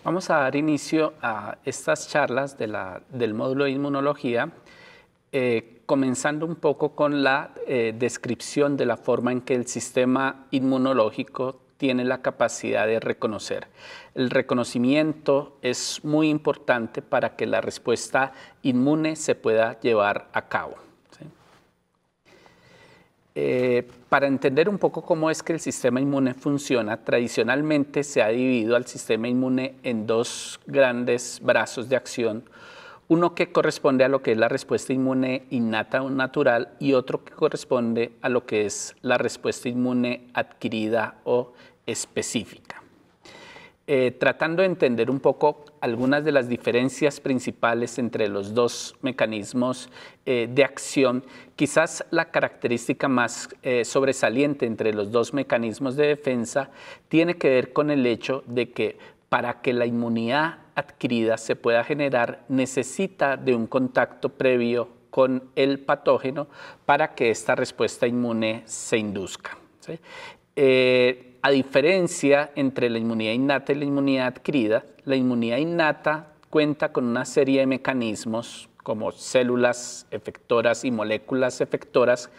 Vamos a dar inicio a estas charlas del módulo de inmunología, comenzando un poco con la descripción de la forma en que el sistema inmunológico tiene la capacidad de reconocer. El reconocimiento es muy importante para que la respuesta inmune se pueda llevar a cabo. Para entender un poco cómo es que el sistema inmune funciona, tradicionalmente se ha dividido al sistema inmune en dos grandes brazos de acción, uno que corresponde a lo que es la respuesta inmune innata o natural y otro que corresponde a lo que es la respuesta inmune adquirida o específica. Tratando de entender un poco algunas de las diferencias principales entre los dos mecanismos de acción, quizás la característica más sobresaliente entre los dos mecanismos de defensa tiene que ver con el hecho de que para que la inmunidad adquirida se pueda generar necesita de un contacto previo con el patógeno para que esta respuesta inmune se induzca, ¿sí? A diferencia entre la inmunidad innata y la inmunidad adquirida, la inmunidad innata cuenta con una serie de mecanismos como células efectoras y moléculas efectoras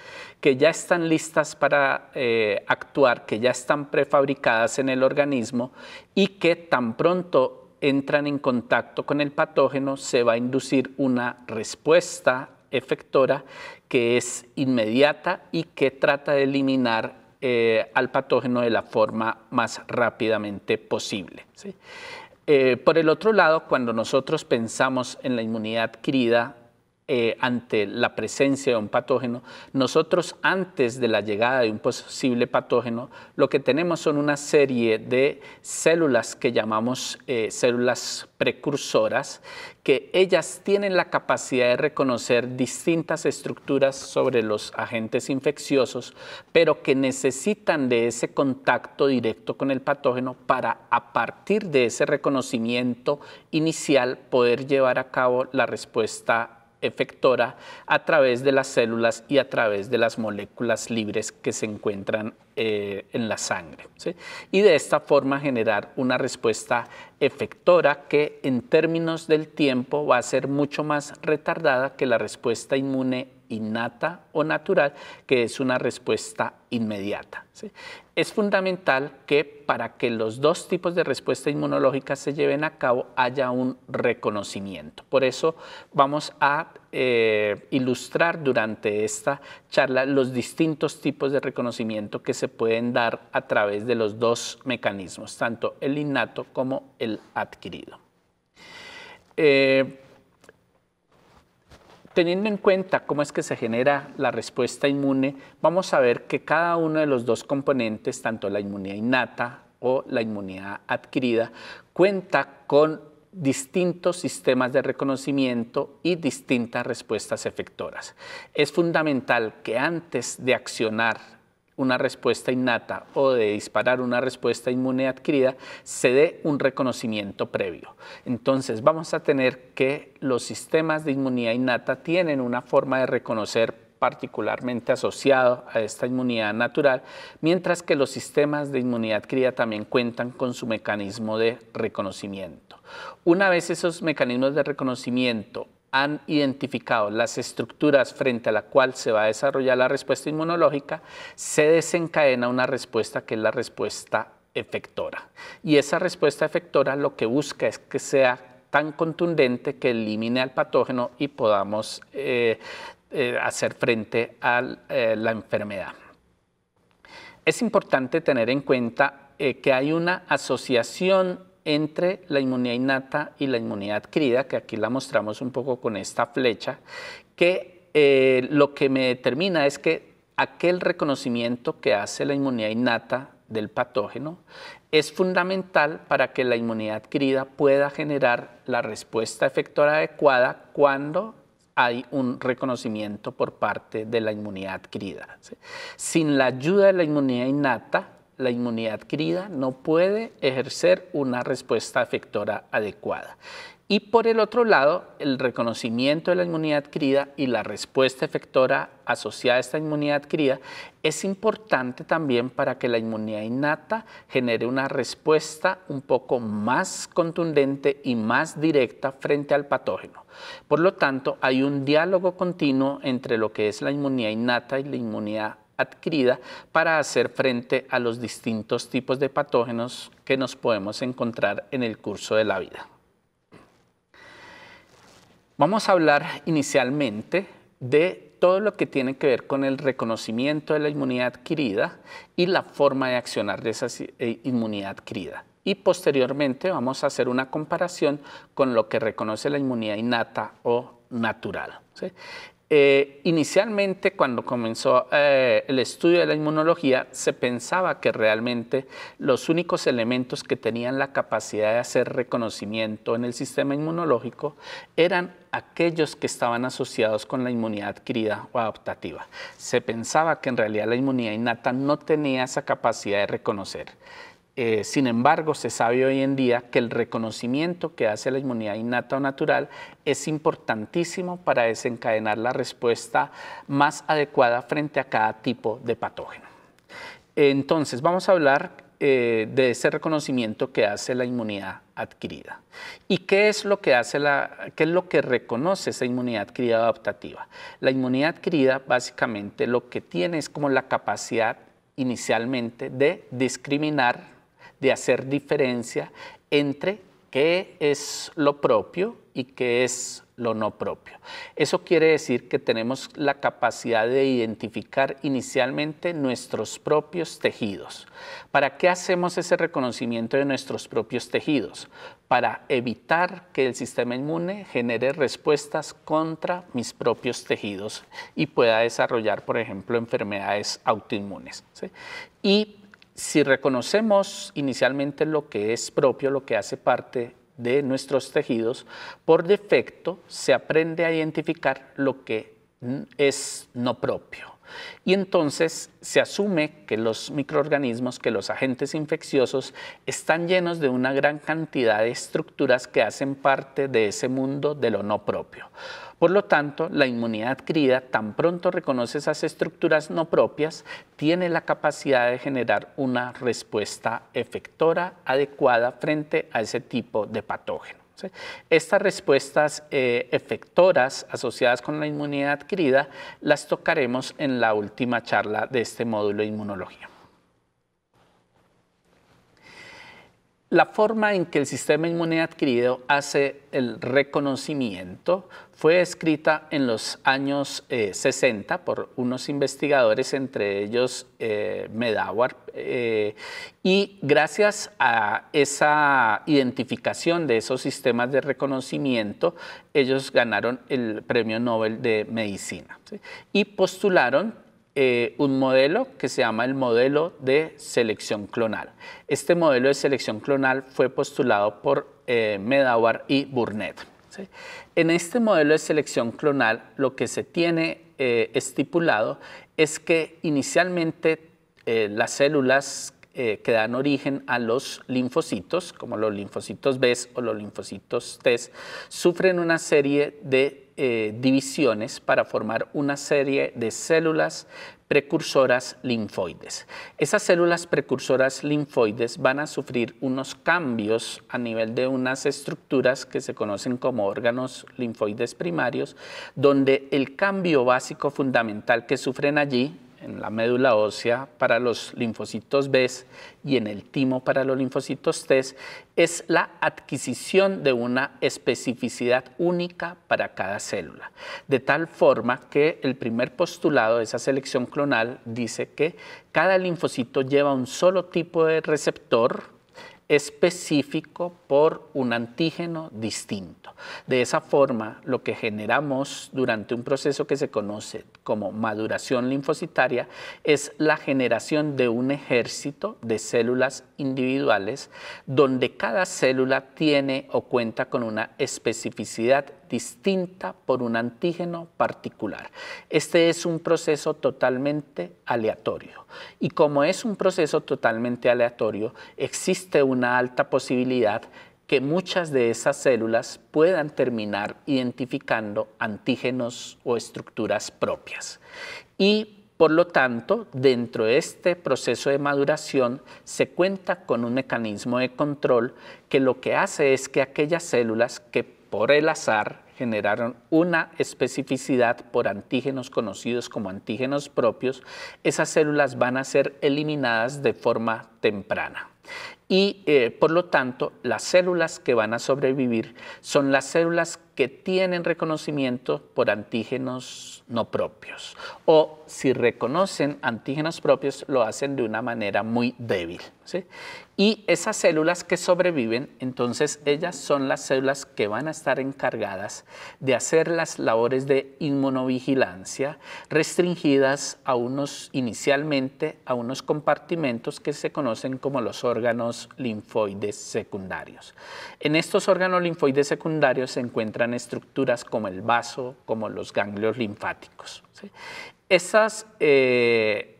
que ya están listas para actuar, que ya están prefabricadas en el organismo y que tan pronto entran en contacto con el patógeno se va a inducir una respuesta efectora que es inmediata y que trata de eliminar al patógeno de la forma más rápidamente posible, ¿sí? Por el otro lado, cuando nosotros pensamos en la inmunidad adquirida ante la presencia de un patógeno, nosotros antes de la llegada de un posible patógeno, lo que tenemos son una serie de células que llamamos células precursoras, que ellas tienen la capacidad de reconocer distintas estructuras sobre los agentes infecciosos, pero que necesitan de ese contacto directo con el patógeno para, a partir de ese reconocimiento inicial, poder llevar a cabo la respuesta efectora a través de las células y a través de las moléculas libres que se encuentran en la sangre, ¿sí? Y de esta forma generar una respuesta efectora que en términos del tiempo va a ser mucho más retardada que la respuesta inmune innata o natural, que es una respuesta inmediata, ¿sí? Es fundamental que para que los dos tipos de respuesta inmunológica se lleven a cabo haya un reconocimiento. Por eso vamos a ilustrar durante esta charla los distintos tipos de reconocimiento que se pueden dar a través de los dos mecanismos, tanto el innato como el adquirido. Teniendo en cuenta cómo es que se genera la respuesta inmune, vamos a ver que cada uno de los dos componentes, tanto la inmunidad innata o la inmunidad adquirida, cuenta con distintos sistemas de reconocimiento y distintas respuestas efectoras. Es fundamental que antes de accionar una respuesta innata o de disparar una respuesta inmune adquirida, se dé un reconocimiento previo. Entonces vamos a tener que los sistemas de inmunidad innata tienen una forma de reconocer particularmente asociado a esta inmunidad natural, mientras que los sistemas de inmunidad adquirida también cuentan con su mecanismo de reconocimiento. Una vez esos mecanismos de reconocimiento han identificado las estructuras frente a la cual se va a desarrollar la respuesta inmunológica, se desencadena una respuesta que es la respuesta efectora. Y esa respuesta efectora lo que busca es que sea tan contundente que elimine al patógeno y podamos hacer frente a la enfermedad. Es importante tener en cuenta que hay una asociación entre la inmunidad innata y la inmunidad adquirida, que aquí la mostramos un poco con esta flecha, que lo que me determina es que aquel reconocimiento que hace la inmunidad innata del patógeno es fundamental para que la inmunidad adquirida pueda generar la respuesta efectora adecuada cuando hay un reconocimiento por parte de la inmunidad adquirida, ¿sí? Sin la ayuda de la inmunidad innata, la inmunidad adquirida no puede ejercer una respuesta efectora adecuada. Y por el otro lado, el reconocimiento de la inmunidad adquirida y la respuesta efectora asociada a esta inmunidad adquirida es importante también para que la inmunidad innata genere una respuesta un poco más contundente y más directa frente al patógeno. Por lo tanto, hay un diálogo continuo entre lo que es la inmunidad innata y la inmunidad adquirida para hacer frente a los distintos tipos de patógenos que nos podemos encontrar en el curso de la vida. Vamos a hablar inicialmente de todo lo que tiene que ver con el reconocimiento de la inmunidad adquirida y la forma de accionar de esa inmunidad adquirida. Y posteriormente vamos a hacer una comparación con lo que reconoce la inmunidad innata o natural, ¿sí? Inicialmente, cuando comenzó el estudio de la inmunología, se pensaba que realmente los únicos elementos que tenían la capacidad de hacer reconocimiento en el sistema inmunológico eran aquellos que estaban asociados con la inmunidad adquirida o adaptativa. Se pensaba que en realidad la inmunidad innata no tenía esa capacidad de reconocer. Sin embargo, se sabe hoy en día que el reconocimiento que hace la inmunidad innata o natural es importantísimo para desencadenar la respuesta más adecuada frente a cada tipo de patógeno. Entonces, vamos a hablar de ese reconocimiento que hace la inmunidad adquirida. ¿Y qué es lo que hace qué es lo que reconoce esa inmunidad adquirida adaptativa? La inmunidad adquirida básicamente lo que tiene es como la capacidad inicialmente de discriminar, de hacer diferencia entre qué es lo propio y qué es lo no propio. Eso quiere decir que tenemos la capacidad de identificar inicialmente nuestros propios tejidos. ¿Para qué hacemos ese reconocimiento de nuestros propios tejidos? Para evitar que el sistema inmune genere respuestas contra mis propios tejidos y pueda desarrollar, por ejemplo, enfermedades autoinmunes, ¿sí? Y si reconocemos inicialmente lo que es propio, lo que hace parte de nuestros tejidos, por defecto se aprende a identificar lo que es no propio. Y entonces se asume que los microorganismos, que los agentes infecciosos están llenos de una gran cantidad de estructuras que hacen parte de ese mundo de lo no propio. Por lo tanto, la inmunidad adquirida, tan pronto reconoce esas estructuras no propias, tiene la capacidad de generar una respuesta efectora adecuada frente a ese tipo de patógeno, ¿sí? Estas respuestas efectoras asociadas con la inmunidad adquirida las tocaremos en la última charla de este módulo de inmunología. La forma en que el sistema inmune adquirido hace el reconocimiento fue escrita en los años 60 por unos investigadores, entre ellos Medawar, y gracias a esa identificación de esos sistemas de reconocimiento, ellos ganaron el Premio Nobel de Medicina, ¿sí? Y postularon un modelo que se llama el modelo de selección clonal. Este modelo de selección clonal fue postulado por Medawar y Burnett, ¿sí? En este modelo de selección clonal lo que se tiene estipulado es que inicialmente las células que dan origen a los linfocitos, como los linfocitos B o los linfocitos T, sufren una serie de divisiones para formar una serie de células precursoras linfoides. Esas células precursoras linfoides van a sufrir unos cambios a nivel de unas estructuras que se conocen como órganos linfoides primarios, donde el cambio básico fundamental que sufren allí, en la médula ósea para los linfocitos B y en el timo para los linfocitos T, es la adquisición de una especificidad única para cada célula. De tal forma que el primer postulado de esa selección clonal dice que cada linfocito lleva un solo tipo de receptor específico por un antígeno distinto. De esa forma, lo que generamos durante un proceso que se conoce como maduración linfocitaria es la generación de un ejército de células individuales donde cada célula tiene o cuenta con una especificidad distinta por un antígeno particular. Este es un proceso totalmente aleatorio. Y como es un proceso totalmente aleatorio, existe una alta posibilidad que muchas de esas células puedan terminar identificando antígenos o estructuras propias. Y por lo tanto, dentro de este proceso de maduración se cuenta con un mecanismo de control que lo que hace es que aquellas células que por el azar generaron una especificidad por antígenos conocidos como antígenos propios, esas células van a ser eliminadas de forma temprana. Y por lo tanto, las células que van a sobrevivir son las células que tienen reconocimiento por antígenos no propios. O si reconocen antígenos propios, lo hacen de una manera muy débil, ¿sí? Y esas células que sobreviven, entonces ellas son las células que van a estar encargadas de hacer las labores de inmunovigilancia restringidas a inicialmente a unos compartimentos que se conocen como los órganos linfoides secundarios. En estos órganos linfoides secundarios se encuentran estructuras como el vaso, como los ganglios linfáticos, ¿sí? Esas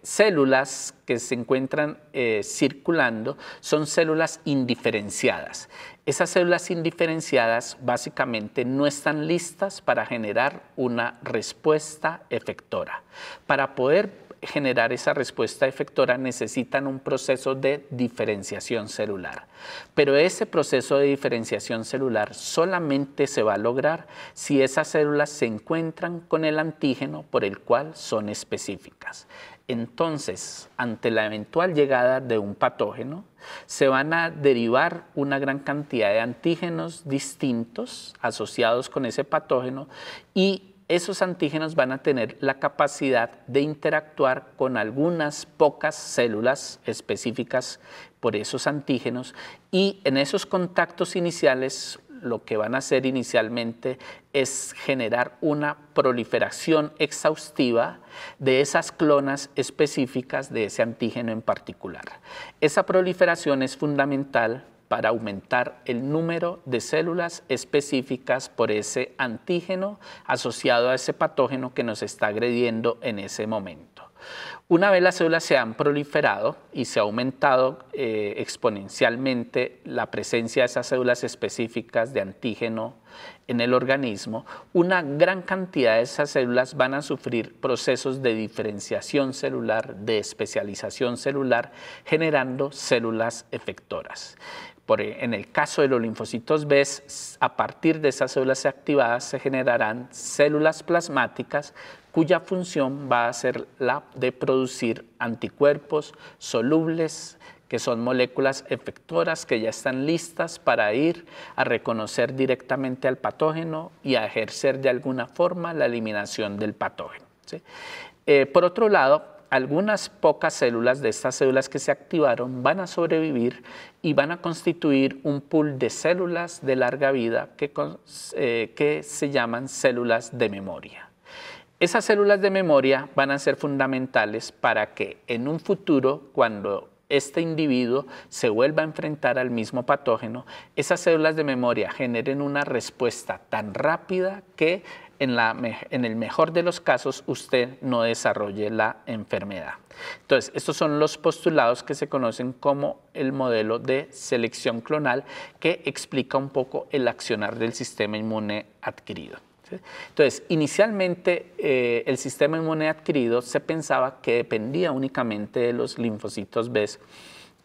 células que se encuentran circulando son células indiferenciadas. Esas células indiferenciadas básicamente no están listas para generar una respuesta efectora. Para poder generar esa respuesta efectora necesitan un proceso de diferenciación celular. Pero ese proceso de diferenciación celular solamente se va a lograr si esas células se encuentran con el antígeno por el cual son específicas. Entonces, ante la eventual llegada de un patógeno, se van a derivar una gran cantidad de antígenos distintos asociados con ese patógeno y esos antígenos van a tener la capacidad de interactuar con algunas pocas células específicas por esos antígenos y en esos contactos iniciales lo que van a hacer inicialmente es generar una proliferación exhaustiva de esas clonas específicas de ese antígeno en particular. Esa proliferación es fundamental para aumentar el número de células específicas por ese antígeno asociado a ese patógeno que nos está agrediendo en ese momento. Una vez las células se han proliferado y se ha aumentado exponencialmente la presencia de esas células específicas de antígeno en el organismo, una gran cantidad de esas células van a sufrir procesos de diferenciación celular, de especialización celular, generando células efectoras. En el caso de los linfocitos B, a partir de esas células activadas se generarán células plasmáticas cuya función va a ser la de producir anticuerpos solubles, que son moléculas efectoras que ya están listas para ir a reconocer directamente al patógeno y a ejercer de alguna forma la eliminación del patógeno, ¿sí? Por otro lado, algunas pocas células de estas células que se activaron van a sobrevivir y van a constituir un pool de células de larga vida que se llaman células de memoria. Esas células de memoria van a ser fundamentales para que en un futuro, cuando este individuo se vuelva a enfrentar al mismo patógeno, esas células de memoria generen una respuesta tan rápida que en el mejor de los casos usted no desarrolle la enfermedad. Entonces, estos son los postulados que se conocen como el modelo de selección clonal, que explica un poco el accionar del sistema inmune adquirido. Entonces, inicialmente el sistema inmune adquirido se pensaba que dependía únicamente de los linfocitos B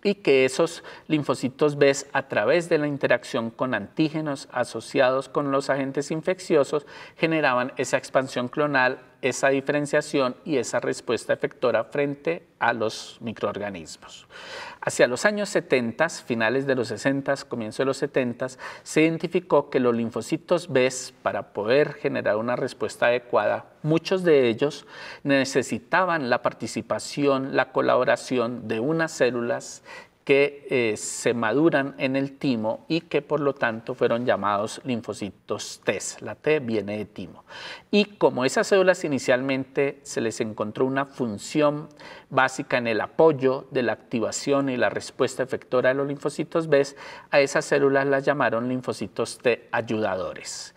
y que esos linfocitos B, a través de la interacción con antígenos asociados con los agentes infecciosos, generaban esa expansión clonal, esa diferenciación y esa respuesta efectora frente a los microorganismos. Hacia los años 70, finales de los 60, comienzo de los 70, se identificó que los linfocitos B, para poder generar una respuesta adecuada, muchos de ellos necesitaban la participación, la colaboración de unas células que se maduran en el timo y que por lo tanto fueron llamados linfocitos T. La T viene de timo. Y como esas células inicialmente se les encontró una función básica en el apoyo de la activación y la respuesta efectora de los linfocitos B, a esas células las llamaron linfocitos T ayudadores.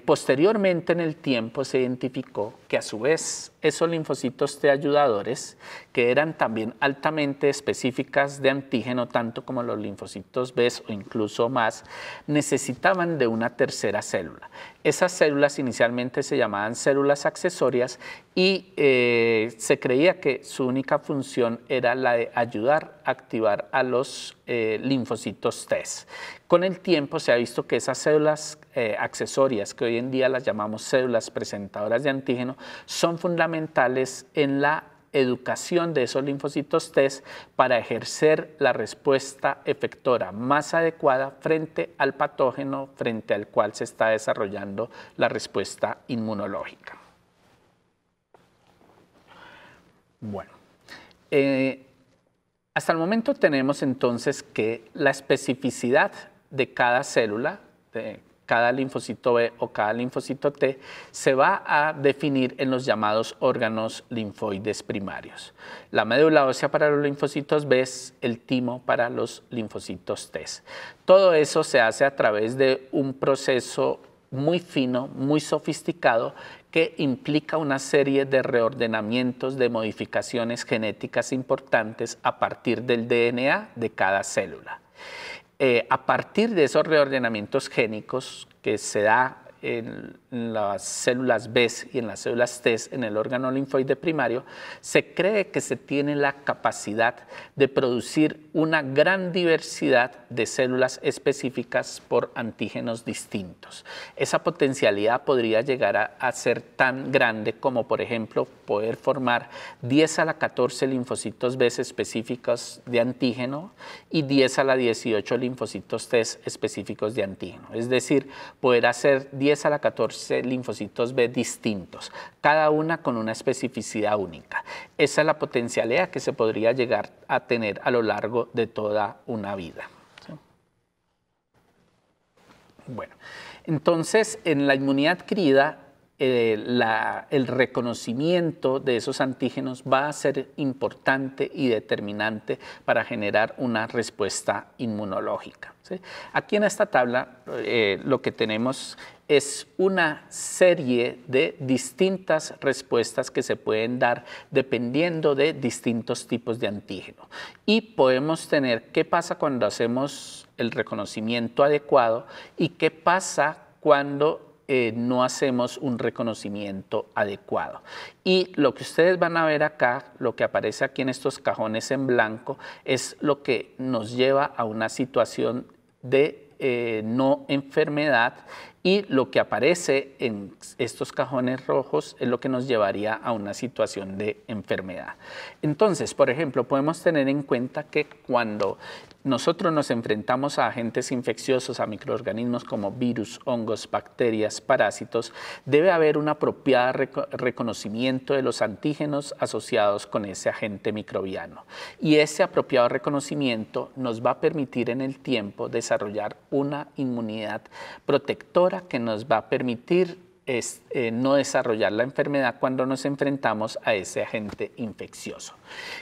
posteriormente en el tiempo se identificó que a su vez esos linfocitos T ayudadores, que eran también altamente específicas de antígeno, tanto como los linfocitos B o incluso más, necesitaban de una tercera célula. Esas células inicialmente se llamaban células accesorias y se creía que su única función era la de ayudar a activar a los linfocitos T. Con el tiempo se ha visto que esas células accesorias, que hoy en día las llamamos células presentadoras de antígeno, son fundamentales en la educación de esos linfocitos T para ejercer la respuesta efectora más adecuada frente al patógeno frente al cual se está desarrollando la respuesta inmunológica. Bueno, hasta el momento tenemos entonces que la especificidad de cada célula, de cada linfocito B o cada linfocito T, se va a definir en los llamados órganos linfoides primarios. La médula ósea para los linfocitos B, el timo para los linfocitos T. Todo eso se hace a través de un proceso muy fino, muy sofisticado, que implica una serie de reordenamientos, de modificaciones genéticas importantes a partir del DNA de cada célula. A partir de esos reordenamientos génicos que se da en las células B y en las células T en el órgano linfoide primario, se cree que se tiene la capacidad de producir una gran diversidad de células específicas por antígenos distintos. Esa potencialidad podría llegar a ser tan grande como, por ejemplo, poder formar 10 a la 14 linfocitos B específicos de antígeno y 10 a la 18 linfocitos T específicos de antígeno. Es decir, poder hacer 10 a la 14 linfocitos B distintos, cada una con una especificidad única. Esa es la potencialidad que se podría llegar a tener a lo largo de toda una vida. ¿Sí? Bueno, entonces en la inmunidad adquirida, el reconocimiento de esos antígenos va a ser importante y determinante para generar una respuesta inmunológica. ¿Sí? Aquí en esta tabla lo que tenemos es una serie de distintas respuestas que se pueden dar dependiendo de distintos tipos de antígeno. Y podemos tener qué pasa cuando hacemos el reconocimiento adecuado y qué pasa cuando no hacemos un reconocimiento adecuado. Y lo que ustedes van a ver acá, lo que aparece aquí en estos cajones en blanco, es lo que nos lleva a una situación de no enfermedad, y lo que aparece en estos cajones rojos es lo que nos llevaría a una situación de enfermedad. Entonces, por ejemplo, podemos tener en cuenta que cuando nosotros nos enfrentamos a agentes infecciosos, a microorganismos como virus, hongos, bacterias, parásitos, debe haber un apropiado reconocimiento de los antígenos asociados con ese agente microbiano. Y ese apropiado reconocimiento nos va a permitir en el tiempo desarrollar una inmunidad protectora que nos va a permitir no desarrollar la enfermedad cuando nos enfrentamos a ese agente infeccioso.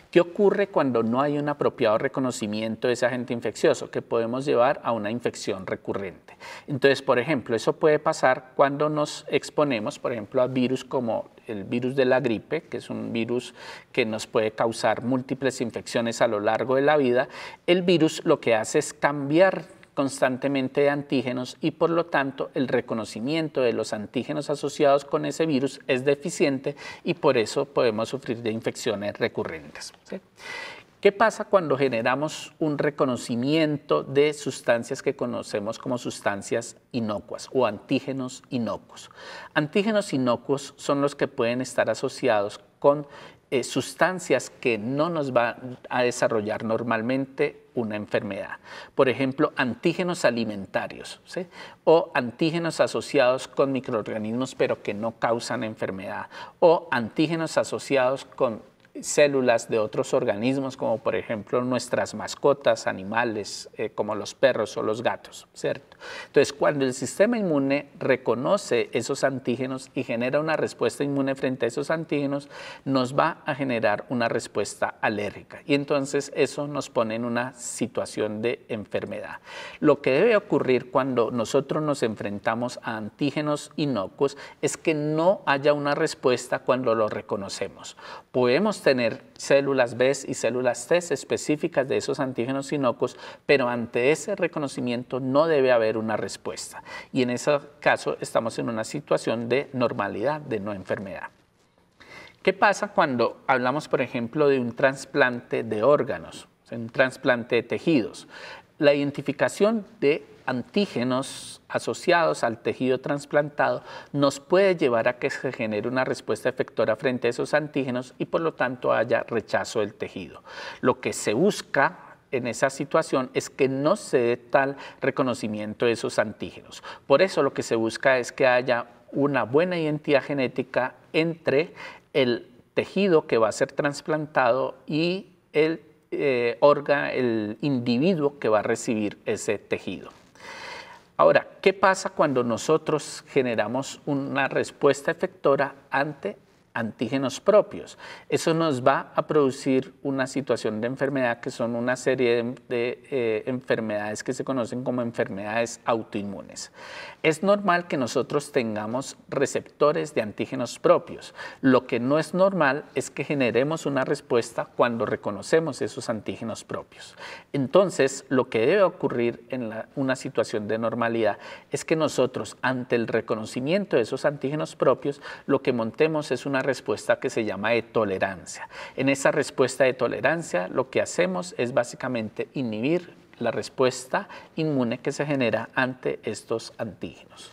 ¿Qué ocurre cuando no hay un apropiado reconocimiento de ese agente infeccioso? Que podemos llevar a una infección recurrente. Entonces, por ejemplo, eso puede pasar cuando nos exponemos, por ejemplo, a virus como el virus de la gripe, que es un virus que nos puede causar múltiples infecciones a lo largo de la vida. El virus lo que hace es cambiar constantemente de antígenos y por lo tanto el reconocimiento de los antígenos asociados con ese virus es deficiente y por eso podemos sufrir de infecciones recurrentes. ¿Sí? ¿Qué pasa cuando generamos un reconocimiento de sustancias que conocemos como sustancias inocuas o antígenos inocuos? Antígenos inocuos son los que pueden estar asociados con sustancias que no nos van a desarrollar normalmente una enfermedad. Por ejemplo, antígenos alimentarios, ¿sí? O antígenos asociados con microorganismos pero que no causan enfermedad, o antígenos asociados con células de otros organismos, como por ejemplo nuestras mascotas, animales, como los perros o los gatos, ¿cierto? Entonces, cuando el sistema inmune reconoce esos antígenos y genera una respuesta inmune frente a esos antígenos, nos va a generar una respuesta alérgica y entonces eso nos pone en una situación de enfermedad. Lo que debe ocurrir cuando nosotros nos enfrentamos a antígenos inocuos es que no haya una respuesta cuando lo reconocemos. Podemos tener células B y células T específicas de esos antígenos inocuos, pero ante ese reconocimiento no debe haber una respuesta. Y en ese caso estamos en una situación de normalidad, de no enfermedad. ¿Qué pasa cuando hablamos, por ejemplo, de un trasplante de órganos, un trasplante de tejidos? La identificación de antígenos asociados al tejido trasplantado nos puede llevar a que se genere una respuesta efectora frente a esos antígenos y por lo tanto haya rechazo del tejido. Lo que se busca en esa situación es que no se dé tal reconocimiento de esos antígenos. Por eso lo que se busca es que haya una buena identidad genética entre el tejido que va a ser trasplantado y el individuo que va a recibir ese tejido. Ahora, ¿qué pasa cuando nosotros generamos una respuesta efectora ante antígenos propios? Eso nos va a producir una situación de enfermedad que son una serie de enfermedades que se conocen como enfermedades autoinmunes. Es normal que nosotros tengamos receptores de antígenos propios. Lo que no es normal es que generemos una respuesta cuando reconocemos esos antígenos propios. Entonces, lo que debe ocurrir en una situación de normalidad es que nosotros, ante el reconocimiento de esos antígenos propios, lo que montemos es una respuesta que se llama de tolerancia. En esa respuesta de tolerancia, lo que hacemos es básicamente inhibir la respuesta inmune que se genera ante estos antígenos.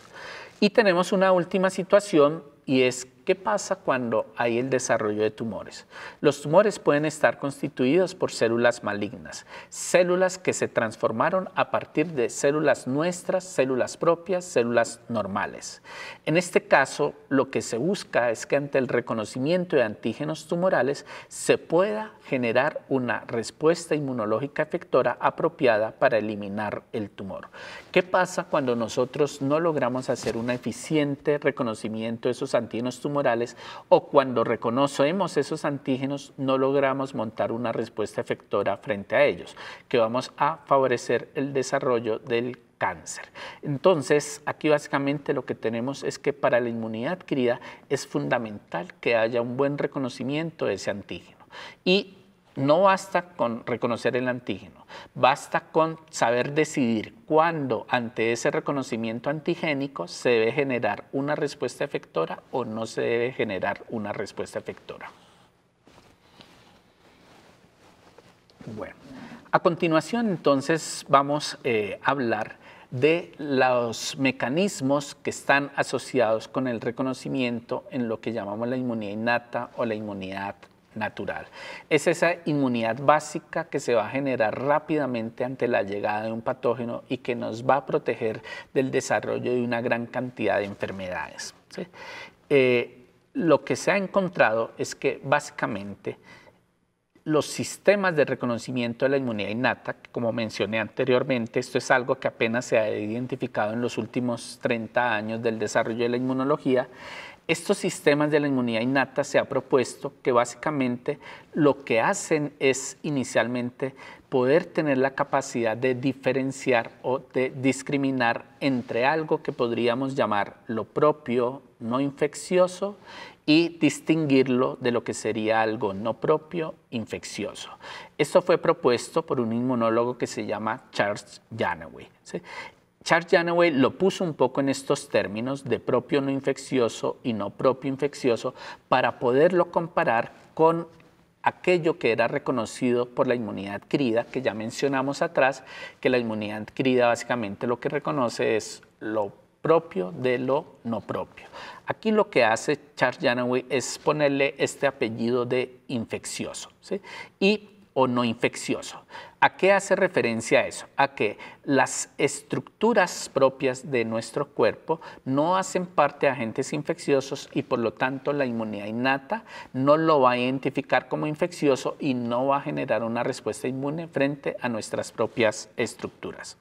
Y tenemos una última situación y es ¿qué pasa cuando hay el desarrollo de tumores? Los tumores pueden estar constituidos por células malignas, células que se transformaron a partir de células nuestras, células propias, células normales. En este caso, lo que se busca es que ante el reconocimiento de antígenos tumorales se pueda generar una respuesta inmunológica efectora apropiada para eliminar el tumor. ¿Qué pasa cuando nosotros no logramos hacer un eficiente reconocimiento de esos antígenos tumorales o cuando reconocemos esos antígenos no logramos montar una respuesta efectora frente a ellos, que vamos a favorecer el desarrollo del cáncer? Entonces, aquí básicamente lo que tenemos es que para la inmunidad adquirida es fundamental que haya un buen reconocimiento de ese antígeno. Y no basta con reconocer el antígeno, basta con saber decidir cuándo ante ese reconocimiento antigénico se debe generar una respuesta efectora o no se debe generar una respuesta efectora. Bueno, a continuación entonces vamos a hablar de los mecanismos que están asociados con el reconocimiento en lo que llamamos la inmunidad innata o la inmunidad natural. Es esa inmunidad básica que se va a generar rápidamente ante la llegada de un patógeno y que nos va a proteger del desarrollo de una gran cantidad de enfermedades, ¿sí? Lo que se ha encontrado es que básicamente los sistemas de reconocimiento de la inmunidad innata, que como mencioné anteriormente, esto es algo que apenas se ha identificado en los últimos 30 años del desarrollo de la inmunología. Estos sistemas de la inmunidad innata se ha propuesto que básicamente lo que hacen es inicialmente poder tener la capacidad de diferenciar o de discriminar entre algo que podríamos llamar lo propio no infeccioso y distinguirlo de lo que sería algo no propio infeccioso. Esto fue propuesto por un inmunólogo que se llama Charles Janaway, ¿sí? Charles Janaway lo puso un poco en estos términos de propio no infeccioso y no propio infeccioso para poderlo comparar con aquello que era reconocido por la inmunidad adquirida, que ya mencionamos atrás, que la inmunidad adquirida básicamente lo que reconoce es lo propio de lo no propio. Aquí lo que hace Charles Janaway es ponerle este apellido de infeccioso, ¿sí? Y o no infeccioso. ¿A qué hace referencia eso? A que las estructuras propias de nuestro cuerpo no hacen parte de agentes infecciosos y por lo tanto la inmunidad innata no lo va a identificar como infeccioso y no va a generar una respuesta inmune frente a nuestras propias estructuras.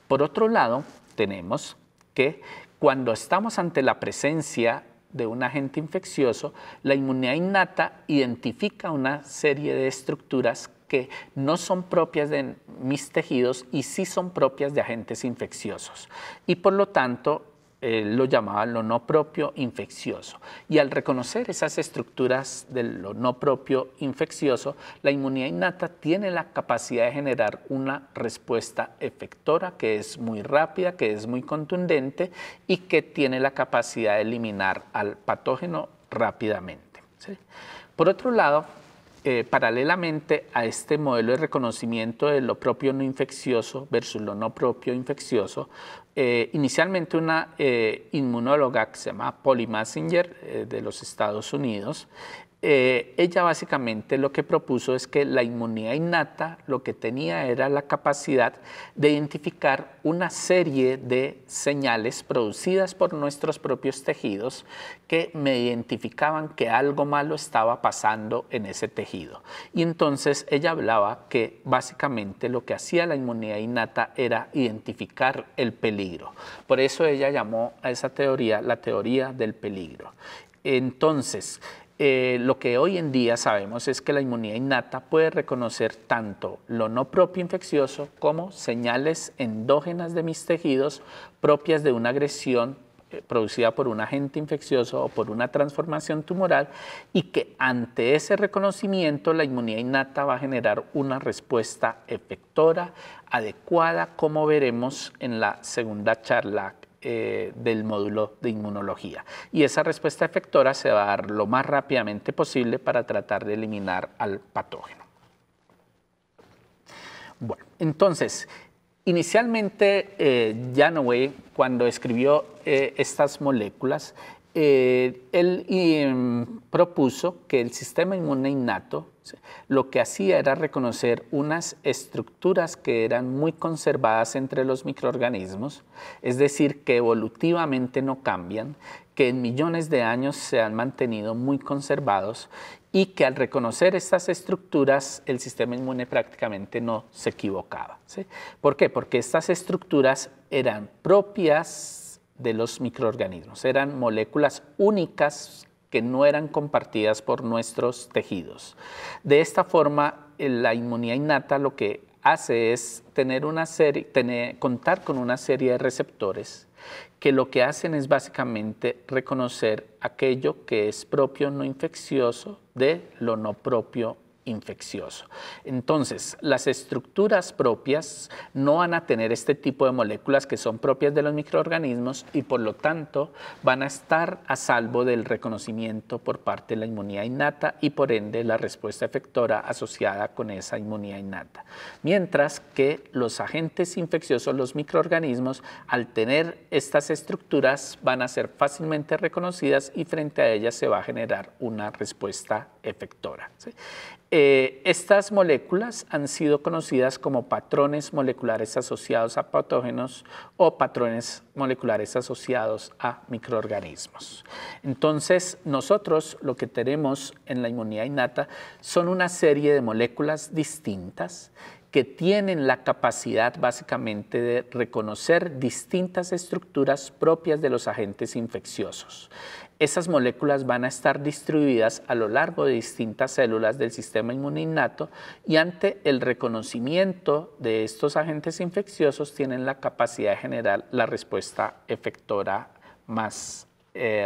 Por otro lado, tenemos que cuando estamos ante la presencia de un agente infeccioso, la inmunidad innata identifica una serie de estructuras que no son propias de mis tejidos y sí son propias de agentes infecciosos. Y por lo tanto, lo llamaba lo no propio infeccioso. Y al reconocer esas estructuras de lo no propio infeccioso, la inmunidad innata tiene la capacidad de generar una respuesta efectora que es muy rápida, que es muy contundente y que tiene la capacidad de eliminar al patógeno rápidamente, ¿sí? Por otro lado, paralelamente a este modelo de reconocimiento de lo propio no infeccioso versus lo no propio infeccioso, inicialmente una inmunóloga que se llama Polly Massinger de los Estados Unidos, ella básicamente lo que propuso es que la inmunidad innata lo que tenía era la capacidad de identificar una serie de señales producidas por nuestros propios tejidos que me identificaban que algo malo estaba pasando en ese tejido. Y entonces ella hablaba que básicamente lo que hacía la inmunidad innata era identificar el peligro. Por eso ella llamó a esa teoría la teoría del peligro. Entonces, lo que hoy en día sabemos es que la inmunidad innata puede reconocer tanto lo no propio infeccioso como señales endógenas de mis tejidos propias de una agresión producida por un agente infeccioso o por una transformación tumoral y que ante ese reconocimiento la inmunidad innata va a generar una respuesta efectora adecuada, como veremos en la segunda charla del módulo de inmunología. Y esa respuesta efectora se va a dar lo más rápidamente posible para tratar de eliminar al patógeno. Bueno, entonces, inicialmente Janoway, cuando escribió estas moléculas, él propuso que el sistema inmune innato lo que hacía era reconocer unas estructuras que eran muy conservadas entre los microorganismos, es decir, que evolutivamente no cambian, que en millones de años se han mantenido muy conservados y que al reconocer estas estructuras el sistema inmune prácticamente no se equivocaba, ¿sí? ¿Por qué? Porque estas estructuras eran propias de los microorganismos, eran moléculas únicas que no eran compartidas por nuestros tejidos. De esta forma, la inmunidad innata lo que hace es contar con una serie de receptores que lo que hacen es básicamente reconocer aquello que es propio no infeccioso de lo no propio infeccioso. Entonces, las estructuras propias no van a tener este tipo de moléculas que son propias de los microorganismos y por lo tanto van a estar a salvo del reconocimiento por parte de la inmunidad innata y por ende la respuesta efectora asociada con esa inmunidad innata. Mientras que los agentes infecciosos, los microorganismos, al tener estas estructuras van a ser fácilmente reconocidas y frente a ellas se va a generar una respuesta efectora, ¿sí? Estas moléculas han sido conocidas como patrones moleculares asociados a patógenos o patrones moleculares asociados a microorganismos. Entonces, nosotros lo que tenemos en la inmunidad innata son una serie de moléculas distintas que tienen la capacidad básicamente de reconocer distintas estructuras propias de los agentes infecciosos. Esas moléculas van a estar distribuidas a lo largo de distintas células del sistema inmune innato y ante el reconocimiento de estos agentes infecciosos tienen la capacidad de generar la respuesta efectora más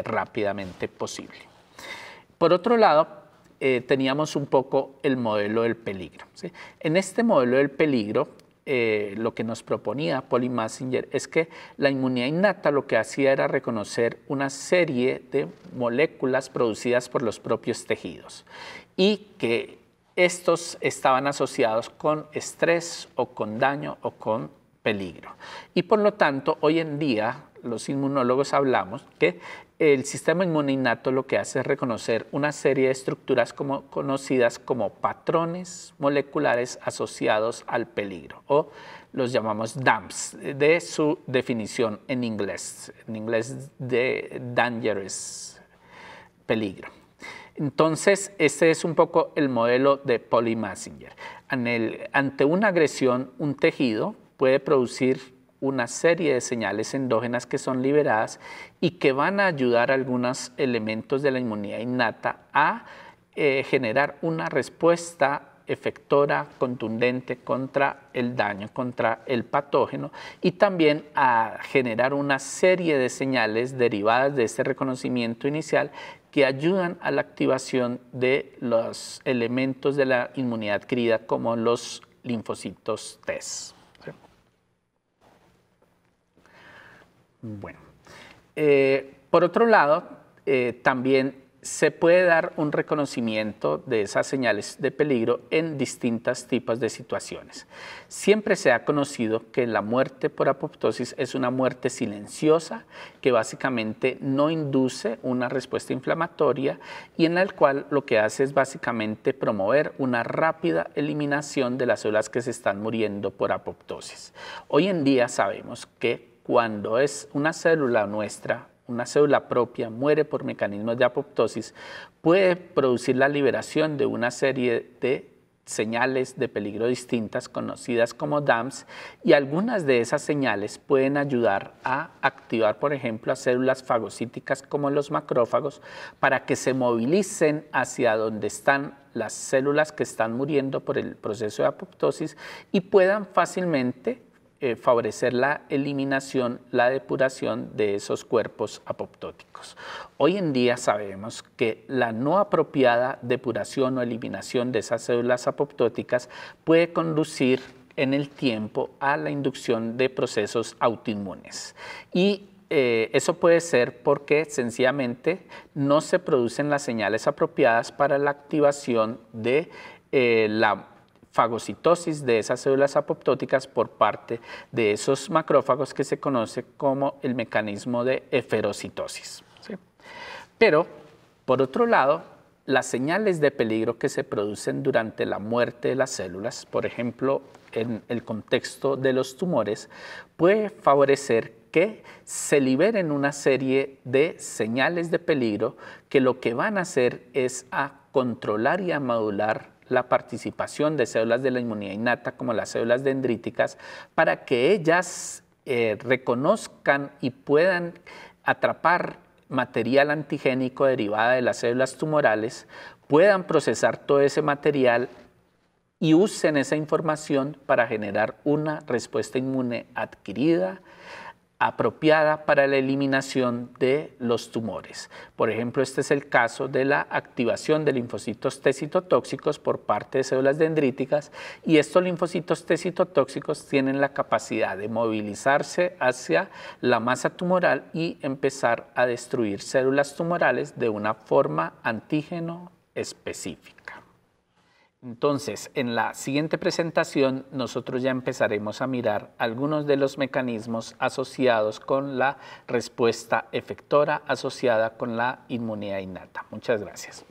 rápidamente posible. Por otro lado, teníamos un poco el modelo del peligro, ¿sí? En este modelo del peligro, lo que nos proponía Polly Massinger es que la inmunidad innata lo que hacía era reconocer una serie de moléculas producidas por los propios tejidos y que estos estaban asociados con estrés o con daño o con peligro. Y por lo tanto, hoy en día los inmunólogos hablamos que el sistema inmune innato lo que hace es reconocer una serie de estructuras conocidas como patrones moleculares asociados al peligro, o los llamamos DAMPs, de su definición en inglés de dangerous, peligro. Entonces, este es un poco el modelo de Pauli Massinger. Ante una agresión, un tejido puede producir una serie de señales endógenas que son liberadas y que van a ayudar a algunos elementos de la inmunidad innata a generar una respuesta efectora, contundente contra el daño, contra el patógeno, y también a generar una serie de señales derivadas de este reconocimiento inicial que ayudan a la activación de los elementos de la inmunidad adquirida como los linfocitos T. Bueno, por otro lado, también se puede dar un reconocimiento de esas señales de peligro en distintos tipos de situaciones. Siempre se ha conocido que la muerte por apoptosis es una muerte silenciosa que básicamente no induce una respuesta inflamatoria y en la cual lo que hace es básicamente promover una rápida eliminación de las células que se están muriendo por apoptosis. Hoy en día sabemos que cuando es una célula nuestra, una célula propia, muere por mecanismos de apoptosis, puede producir la liberación de una serie de señales de peligro distintas conocidas como DAMPs, y algunas de esas señales pueden ayudar a activar, por ejemplo, a células fagocíticas como los macrófagos para que se movilicen hacia donde están las células que están muriendo por el proceso de apoptosis y puedan fácilmente favorecer la eliminación, la depuración de esos cuerpos apoptóticos. Hoy en día sabemos que la no apropiada depuración o eliminación de esas células apoptóticas puede conducir en el tiempo a la inducción de procesos autoinmunes. Y eso puede ser porque sencillamente no se producen las señales apropiadas para la activación de la fagocitosis de esas células apoptóticas por parte de esos macrófagos que se conoce como el mecanismo de eferocitosis. ¿Sí? Pero, por otro lado, las señales de peligro que se producen durante la muerte de las células, por ejemplo, en el contexto de los tumores, puede favorecer que se liberen una serie de señales de peligro que lo que van a hacer es a controlar y a modular la participación de células de la inmunidad innata como las células dendríticas para que ellas reconozcan y puedan atrapar material antigénico derivado de las células tumorales, puedan procesar todo ese material y usen esa información para generar una respuesta inmune adquirida, apropiada para la eliminación de los tumores. Por ejemplo, este es el caso de la activación de linfocitos T citotóxicos por parte de células dendríticas, y estos linfocitos T citotóxicos tienen la capacidad de movilizarse hacia la masa tumoral y empezar a destruir células tumorales de una forma antígeno específica. Entonces, en la siguiente presentación, nosotros ya empezaremos a mirar algunos de los mecanismos asociados con la respuesta efectora asociada con la inmunidad innata. Muchas gracias.